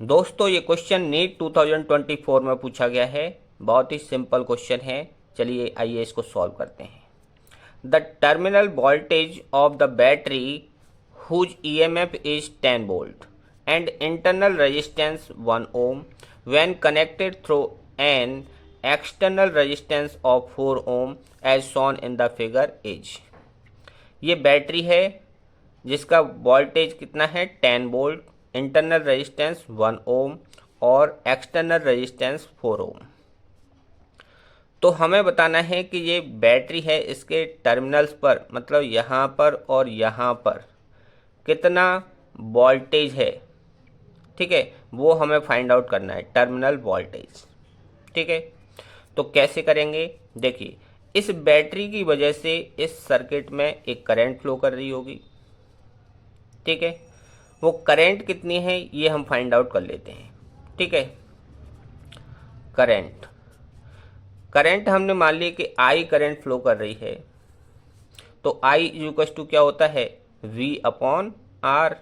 दोस्तों ये question NEET 2024 में पूछा गया है। बहुत ही सिंपल क्वेश्चन है। चलिए आइए इसको सॉल्व करते हैं। The terminal voltage of the battery whose EMF is 10 volt and internal resistance 1 ohm when connected through an external resistance of 4 ohm as shown in the figure is. ये battery है जिसका voltage कितना है 10 volt, internal resistance 1 ओम और external resistance 4 ओम। तो हमें बताना है कि ये बैटरी है, इसके टर्मिनल्स पर मतलब यहाँ पर और यहाँ पर कितना वोल्टेज है। ठीक है, वो हमें फाइंड आउट करना है, टर्मिनल वोल्टेज। ठीक है, तो कैसे करेंगे? देखिए, इस बैटरी की वजह से इस सर्किट में एक करंट फ्लो कर रही होगी। ठीक है, वो करंट कितनी है ये हम फाइंड आउट कर लेते हैं। ठीक है, करंट हमने मान लिया कि आई करंट फ्लो कर रही है, तो आई इक्वल टू क्या होता है वी अपॉन आर।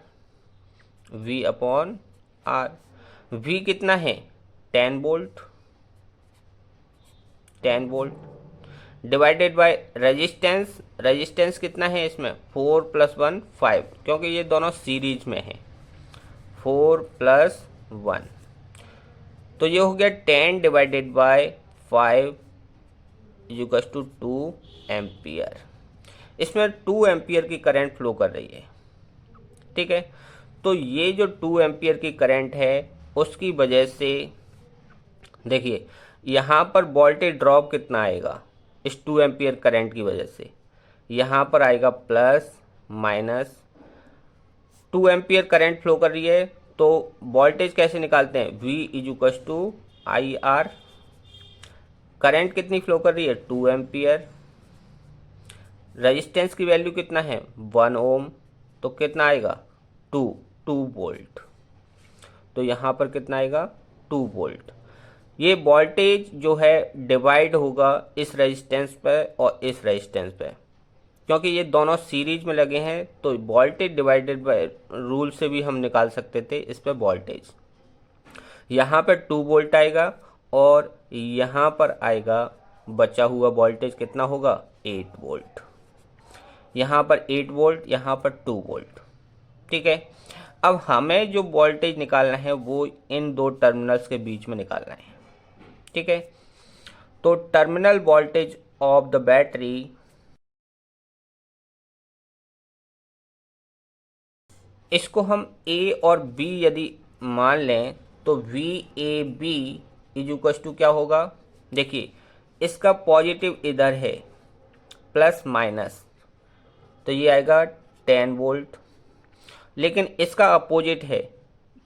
वी कितना है 10 वोल्ट, डिवाइडेड बाय रेजिस्टेंस कितना है इसमें 4 + 1 5, क्योंकि ये दोनों सीरीज में है। 4 + 1 तो ये हो गया 10 divided by 5 equal to 2 ampere. इसमें 2 एम्पियर की करंट फ्लो कर रही है। ठीक है, तो ये जो 2 एम्पियर की करंट है उसकी वजह से देखिए यहाँ पर वोल्टेज ड्रॉप कितना आएगा इस 2 एम्पियर करंट की वजह से। यहाँ पर आएगा plus minus, 2 ampere current flow कर रही है तो वोल्टेज कैसे निकालते हैं V equal to I R. Current कितनी फ्लो कर रही है 2 एम्पियर, रेजिस्टेंस की वैल्यू कितना है 1 ओम, तो कितना आएगा 2 वोल्ट। तो यहाँ पर कितना आएगा 2 वोल्ट। ये वोल्टेज जो है डिवाइड होगा इस रेजिस्टेंस पर और इस रेजिस्टेंस पर, क्योंकि ये दोनों सीरीज में लगे हैं तो वोल्टेज डिवाइडेड बाय रूल से भी हम निकाल सकते थे इस पर वोल्टेज। यहाँ पर 2 वोल्ट आएगा और यहाँ पर आएगा बचा हुआ वोल्टेज कितना होगा 8 वोल्ट। यहाँ पर 8 वोल्ट, यहाँ पर 2 वोल्ट। ठीक है, अब हमें जो वोल्टेज निकालना है वो इन दो टर्मिनल्स के बीच में निकालना है। ठीक है, तो terminal voltage of the battery इसको हम A और B यदि मान लें तो VAB इज इक्वल टू क्या होगा। देखिए इसका पॉजिटिव इधर है प्लस माइनस, तो ये आएगा 10 वोल्ट, लेकिन इसका अपोजिट है,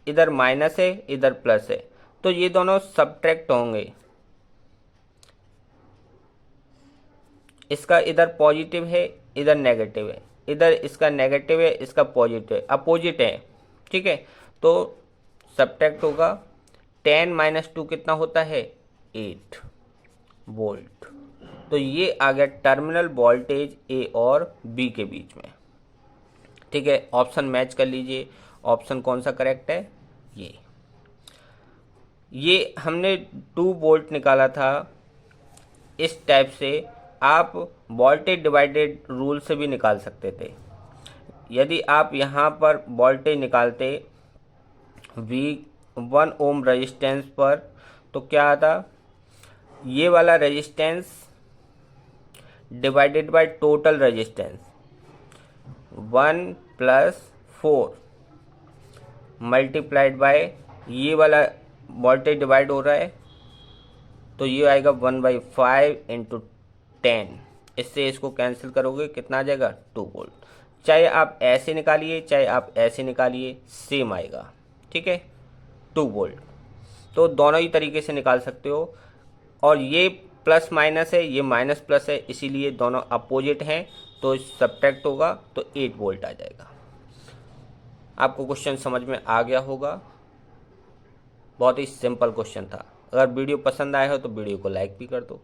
इधर माइनस है इधर प्लस है, तो ये दोनों सब्ट्रैक्ट होंगे। इसका इधर पॉजिटिव है इधर नेगेटिव है, इधर इसका नेगेटिव है इसका पॉजिटिव है, अपोजिट है। ठीक है, तो सब्ट्रैक्ट होगा। 10 - 2 कितना होता है 8 वोल्ट। तो ये आ गया टर्मिनल वोल्टेज A और B के बीच में। ठीक है, ऑप्शन मैच कर लीजिए, ऑप्शन कौन सा करेक्ट है ये हमने 2 वोल्ट निकाला था। इस टाइप से आप वोल्टेज डिवाइडेड रूल से भी निकाल सकते थे। यदि आप यहाँ पर वोल्टेज निकालते V 1 ओम रेजिस्टेंस पर तो क्या आता, ये वाला resistance divided by total resistance 1 + 4 multiplied by ये वाला वोल्टेज डिवाइड हो रहा है तो ये आएगा 1/5 × 10। इससे इसको कैंसिल करोगे कितना आ जाएगा 2 वोल्ट। चाहे आप ऐसे निकालिए चाहे आप ऐसे निकालिए सेम आएगा। ठीक है, 2 वोल्ट तो दोनों ही तरीके से निकाल सकते हो। और ये प्लस माइनस है ये माइनस प्लस है, इसीलिए दोनों अपोजिट हैं तो सब्ट्रैक्ट होगा तो 8 वोल्ट आ जाएगा। आपको क्वेश्चन समझ में आ गया होगा। बहुत ही सिंपल क्वेश्चन था। अगर वीडियो पसंद आया हो तो वीडियो को लाइक भी कर दो।